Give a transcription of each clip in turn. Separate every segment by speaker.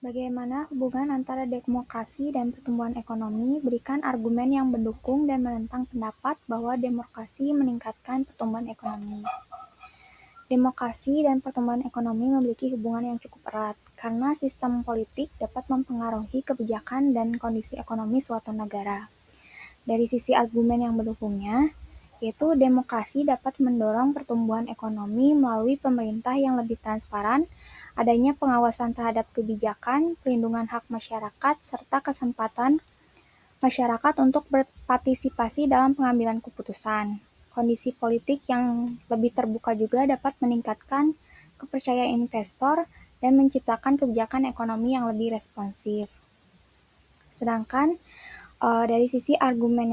Speaker 1: Bagaimana hubungan antara demokrasi dan pertumbuhan ekonomi? Berikan argumen yang mendukung dan menentang pendapat bahwa demokrasi meningkatkan pertumbuhan ekonomi. Demokrasi dan pertumbuhan ekonomi memiliki hubungan yang cukup erat, karena sistem politik dapat mempengaruhi kebijakan dan kondisi ekonomi suatu negara. Dari sisi argumen yang mendukungnya, yaitu demokrasi dapat mendorong pertumbuhan ekonomi melalui pemerintah yang lebih transparan, adanya pengawasan terhadap kebijakan, perlindungan hak masyarakat, serta kesempatan masyarakat untuk berpartisipasi dalam pengambilan keputusan. Kondisi politik yang lebih terbuka juga dapat meningkatkan kepercayaan investor dan menciptakan kebijakan ekonomi yang lebih responsif. Sedangkan dari sisi argumen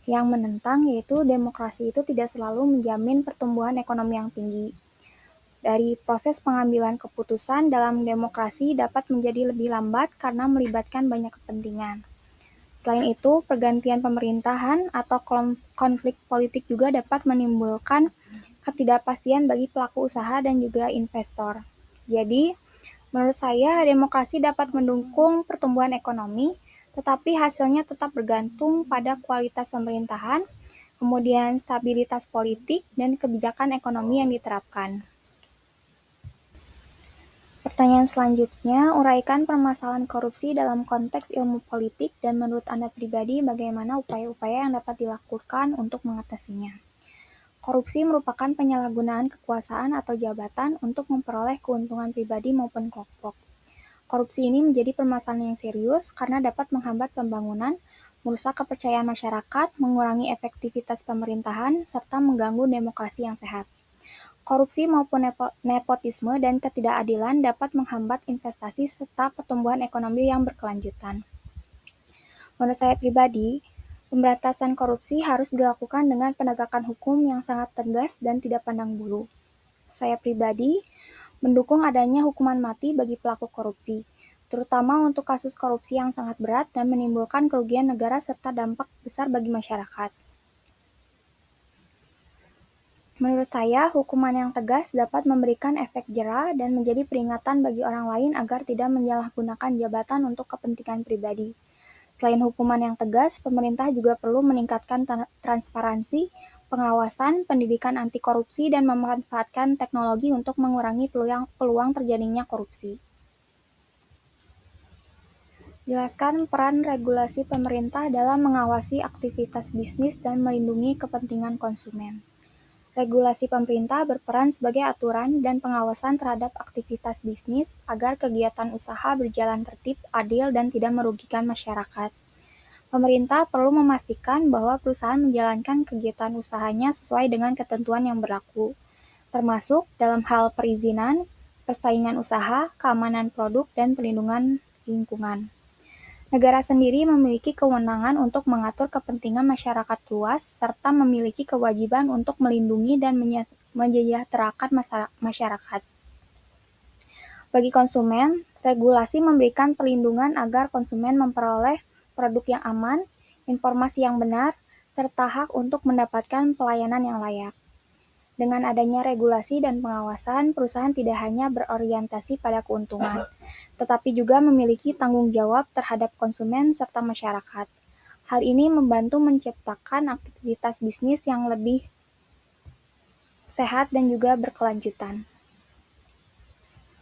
Speaker 1: yang menentang, yaitu demokrasi itu tidak selalu menjamin pertumbuhan ekonomi yang tinggi. Dari proses pengambilan keputusan dalam demokrasi dapat menjadi lebih lambat karena melibatkan banyak kepentingan. Selain itu, pergantian pemerintahan atau konflik politik juga dapat menimbulkan ketidakpastian bagi pelaku usaha dan juga investor. Jadi, menurut saya, demokrasi dapat mendukung pertumbuhan ekonomi, tetapi hasilnya tetap bergantung pada kualitas pemerintahan, kemudian stabilitas politik, dan kebijakan ekonomi yang diterapkan. Pertanyaan selanjutnya, uraikan permasalahan korupsi dalam konteks ilmu politik dan menurut Anda pribadi bagaimana upaya-upaya yang dapat dilakukan untuk mengatasinya. Korupsi merupakan penyalahgunaan kekuasaan atau jabatan untuk memperoleh keuntungan pribadi maupun kelompok. Korupsi ini menjadi permasalahan yang serius karena dapat menghambat pembangunan, merusak kepercayaan masyarakat, mengurangi efektivitas pemerintahan, serta mengganggu demokrasi yang sehat. Korupsi maupun nepotisme dan ketidakadilan dapat menghambat investasi serta pertumbuhan ekonomi yang berkelanjutan. Menurut saya pribadi, pemberantasan korupsi harus dilakukan dengan penegakan hukum yang sangat tegas dan tidak pandang bulu. Saya pribadi mendukung adanya hukuman mati bagi pelaku korupsi, terutama untuk kasus korupsi yang sangat berat dan menimbulkan kerugian negara serta dampak besar bagi masyarakat. Menurut saya, hukuman yang tegas dapat memberikan efek jera dan menjadi peringatan bagi orang lain agar tidak menyalahgunakan jabatan untuk kepentingan pribadi. Selain hukuman yang tegas, pemerintah juga perlu meningkatkan transparansi, pengawasan, pendidikan anti korupsi, dan memanfaatkan teknologi untuk mengurangi peluang terjadinya korupsi. Jelaskan peran regulasi pemerintah dalam mengawasi aktivitas bisnis dan melindungi kepentingan konsumen. Regulasi pemerintah berperan sebagai aturan dan pengawasan terhadap aktivitas bisnis agar kegiatan usaha berjalan tertib, adil, dan tidak merugikan masyarakat. Pemerintah perlu memastikan bahwa perusahaan menjalankan kegiatan usahanya sesuai dengan ketentuan yang berlaku, termasuk dalam hal perizinan, persaingan usaha, keamanan produk, dan perlindungan lingkungan. Negara sendiri memiliki kewenangan untuk mengatur kepentingan masyarakat luas, serta memiliki kewajiban untuk melindungi dan menyejahterakan masyarakat. Bagi konsumen, regulasi memberikan perlindungan agar konsumen memperoleh produk yang aman, informasi yang benar, serta hak untuk mendapatkan pelayanan yang layak. Dengan adanya regulasi dan pengawasan, perusahaan tidak hanya berorientasi pada keuntungan, tetapi juga memiliki tanggung jawab terhadap konsumen serta masyarakat. Hal ini membantu menciptakan aktivitas bisnis yang lebih sehat dan juga berkelanjutan.